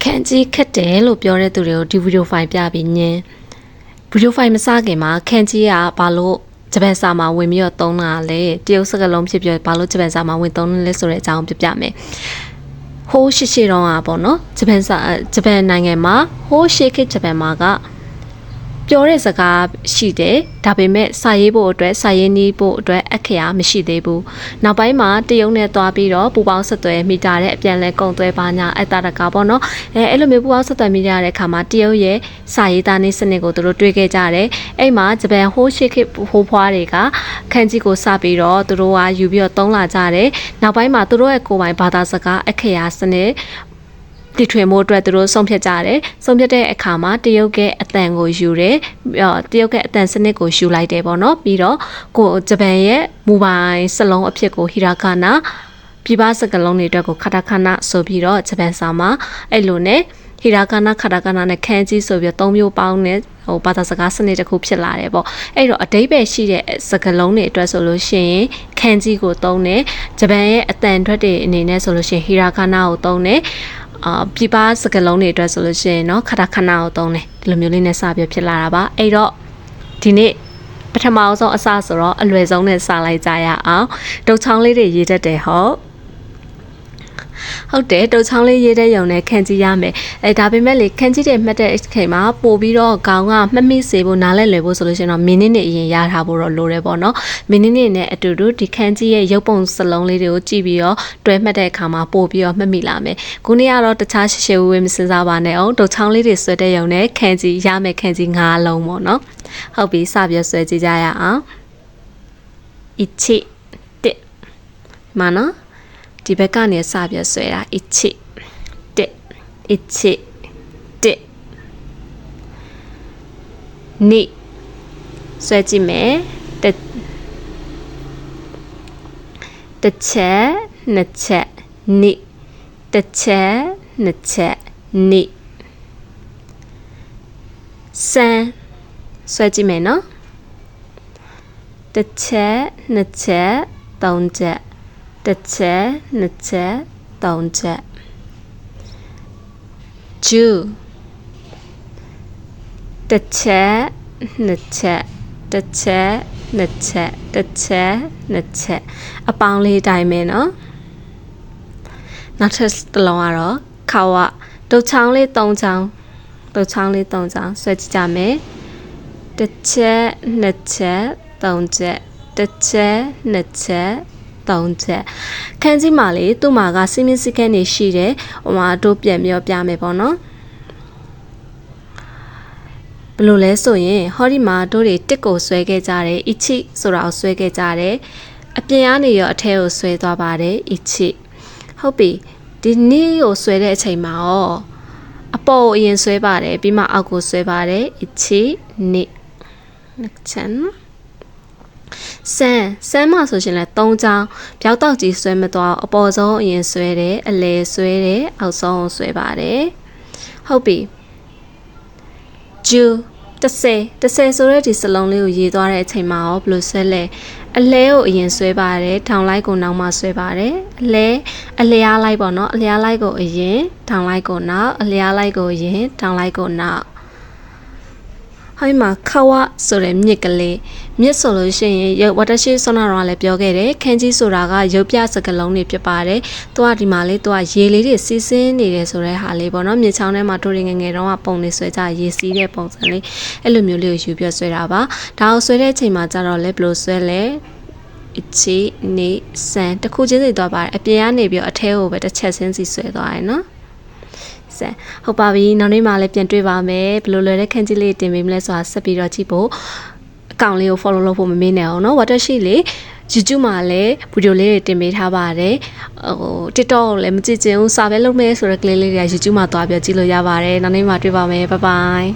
ခန်းကြီးခက်တယ်လို့ပြောတဲ့သူတွေကိုဒီဗီဒီယိုဖိုင်ပြပြီးညင်ဗီဒီယိုဖိုင်မစခင်မှာခန်းကြီးကဘာလို့ဂျပန်စာမှာဝင်ပြီးတော့သုံးတာလဲတရုတ်စကားလုံးဖြစ်ပြီးဘာလို့ဂျပန်စာမှာဝင်သုံးလဲဆိုတဲ့အကြောင်းပြပြမယ်ဟိုးရှိတော့ပေါ့နော်ဂျပန်နိုင်ငံမှာဟိုးရှိခေတ်ဂျပန်မှာကပြောတဲ့စကားရှိတယ်ဒါပေမဲ့စာရေးဖို့အတွက်စာရေးနည်းဖို့အတွက်အခရာမရှိသေးဘူးနောက်ပိုင်းမှာတရုတ်နဲ့တွားပြီးတော့ပူပေါင်းဆက်သွယ်မိတာတဲ့အပြန်လဲကုံသွဲပါညာအတတကာပေါ့နော်အဲ့လိုမျိုးပူပေါင်းဆက်သွယ်မိရတဲ့အခါမှာတရုတ်ရဲ့စာရေးသားနည်းစနစ်ကိုသူတို့တွေ့ခဲ့ကြတယ်အဲ့မှာဂျပန်ဟိုးရှိခေတ်ဟိုးဖွားတွေကခန်းကြီးကိုစပြီးတော့သူတို့ကယူပြီးတော့သုံးလာကြတယ်နောက်ပိုင်းမှာသူတို့ရဲ့ကိုယ်ပိုင်ဘာသာစကားအခရာစနစ်တီထွင်မှုအတွက်သူတို့ဆုံးဖြတ်ကြတယ်ဆုံးဖြတ်တဲ့အခါမှာတရုတ်ရဲ့အတန်ကိုယူတယ်တရုတ်ရဲ့အတန်စနစ်ကိုယူလိုက်တယ်ပေါ့နော်ပြီးတော့ကိုဂျပန်ရဲ့မူပိုင်စလုံးအဖြစ်ကိုဟီရာဂနာပြပစကလုံးတွေအတွက်ကိုခတာခနာဆိုပြီးတော့ဂျပန်စာမှာအဲ့လိုနဲ့ဟီရာဂနာခတာခနာနဲ့ခန်းကြီးဆိုပြီးတော့၃မျိုးပေါင်းနဲ့ဘာသာစကားစနစ်တစ်ခုဖြစ်လာတယ်ပေါ့အဲ့တော့အတိတ်ပဲရှိတဲ့စကလုံးတွေအတွက်ဆိုလို့ရှိရင်ခန်းကြီးကိုသုံးတယ်ဂျပန်ရဲ့အတန်ထွက်တွေအနေနဲ့ဆိုလို့ရှိရင်ဟီရာဂနာကိုသုံးတယ်ပြပစကလုံးတွေအတွက်ဆိုလို့ရှိရင်เนาะခတာခနာကိုသုံးတယ်ဒီလိုမျိုးလေးနဲ့စပြဖြစ်လာတာပါအဲ့တော့ဒီနေ့ပထမဆုံးအစဆိုတော့အလွယ်ဆုံးနဲ့စလိုက်ကြရအောင်တုတ်ချောင်းလေးတွေရေးတတ်တယ်ဟုတ်တယ်တုတ်ချောင်းလေးရေးတဲ့ယုံနဲ့ခန်းကြည့်ရမယ်ဒါပေမဲ့လေခန်းကြည့်တဲ့မှတ်တဲ့အချိန်မှာပို့ပြီးတော့ခေါင်းကမှတ်မိစေဖို့နားလဲလွယ်ဖို့ဆိုလို့ရှိရင်တော့မင်းနစ်နဲ့အရင်ရထားဖို့တော့လိုတယ်ပေါ့နော်မင်းနစ်နဲ့အတူတူဒီခန်းကြည့်ရဲ့ရုပ်ပုံစလုံးလေးတွေကိုကြည့်ပြီးတော့တွဲမှတ်တဲ့အခါမှာပို့ပြီးတော့မှတ်မိလာမယ်ခုနေ့ကတော့တခြားရှေ့ဝေးမစင်စားပါနဲ့အောင်တုတ်ချောင်းလေးတွေဆွဲတဲ့ယုံနဲ့ခန်းကြည့်ရမယ်ခန်းကြည့်၅လုံးပေါ့နော်ဟုတ်ပြီစပြဆွဲကြည့်ကြရအောင်1မနော်ဒီဘက်ကနေစပြဆွဲတာ1နိဆွဲကြည့်မယ်တစ်ချက်နှစ်ချက်နိတစ်ချက်နှစ်ချက်နိစမ်းဆွဲကြည့်မယ်နော်တစ်ချက်နှစ်ချက်သုံးချက်တစ်ချက်နှစ်ချက်သုံးချက်ဂျူတစ်ချက်နှစ်ချက်တစ်ချက်နှစ်ချက်တစ်ချက်နှစ်ချက်အပေါင်းလေးတိုင်းပဲเนาะနောက်ထပ်တစ်လုံးကတော့ခါဝတုတ်ချောင်းလေး၃ချောင်းတုတ်ချောင်းလေး၃ချောင်းဆွဲကြည့်ကြမယ်တစ်ချက်နှစ်ချက်သုံးချက်တစ်ချက်နှစ်ချက်3ချက်ခန်းကြီးမှာလေသူ့မှာကစီမင်းစကန်နေရှိတယ်ဟိုမှာတို့ပြန်ပြောပြမယ်ပေါ့နော်ဘယ်လိုလဲဆိုရင်ဟောဒီမှာတို့တွေတစ်ကိုဆွဲခဲ့ကြတယ်အချိဆိုတာကိုဆွဲခဲ့ကြတယ်အပြင်ကနေရောအထဲကိုဆွဲသွားပါတယ်အချိဟုတ်ပြီဒီနေ့ကိုဆွဲတဲ့အချိန်မှာရောအပေါ်အရင်ဆွဲပါတယ်ပြီးမှအောက်ကိုဆွဲပါတယ်အချိနေ့နှစ်ချက်စမ်းမဆိုရှင်လဲ၃ချောင်းပြောက်တောက်ကြီးဆွဲမသွားအပေါ်ဆုံးအရင်ဆွဲတယ်အလယ်ဆွဲတယ်အောက်ဆုံးဆွဲပါတယ်ဟုတ်ပြီဂျူ30ဆိုတဲ့ဒီစလုံးလေးကိုရေးသွားတဲ့အချိန်မှာရောဘယ်လိုဆွဲလဲအလဲကိုအရင်ဆွဲပါတယ်ထောင်လိုက်ကိုနောက်မှဆွဲပါတယ်အလျားလိုက်ပေါ့နော်အလျားလိုက်ကိုအရင်ထောင်လိုက်ကိုနောက်အလျားလိုက်ကိုအရင်ထောင်လိုက်ကိုနောက်ဟိုမှာခဝဆိုတဲ့မြစ်ကလေးမြစ်ဆိုလို့ရှိရင်ဝတ်တရှိဆွမ်းနာတော့လည်းပြောခဲ့တယ်ခန်းကြီးဆိုတာကရုပ်ပြစကလုံးတွေဖြစ်ပါတယ်သူကဒီမှာလေးသူကရေလေးတွေစီးဆင်းနေတယ်ဆိုတဲ့ဟာလေးပေါ့နော်မြစ်ချောင်းထဲမှာတို့ငယ်ငယ်တုန်းကပုံလေးဆွဲကြရေစီးတဲ့ပုံစံလေးအဲ့လိုမျိုးလေးကိုယူပြဆွဲတာပါဒါကိုဆွဲတဲ့အချိန်မှာကျတော့လည်းဘယ်လိုဆွဲလဲအချီနေစံတစ်ခုချင်းစီသွားပါတယ်အပြင်ကနေပြီးအထဲကိုပဲတစ်ချက်ချင်းစီဆွဲသွားရယ်နော်ဟုတ်ပါပြီနောက်နေ့မှလည်းပြန်တွေ့ပါမယ်ဘယ်လိုလဲတဲ့ခန်းကြီးလေးတင်ပေးမလဲဆိုတာဆက်ပြီးတော့ကြည့်ဖို့အကောင့်လေးကို follow လုပ်ဖို့မမေ့နဲ့အောင်နော် Watership လေး YouTube မှာလည်းဗီဒီယိုလေးတွေတင်ပေးထားပါတယ်TikTok ကိုလည်းမကြည့်ချင်ဘူးစာပဲလုပ်မယ်ဆိုတဲ့ကလေးလေးတွေက YouTube မှာသွားပြီးကြည့်လို့ရပါတယ်နောက်နေ့မှတွေ့ပါမယ် bye bye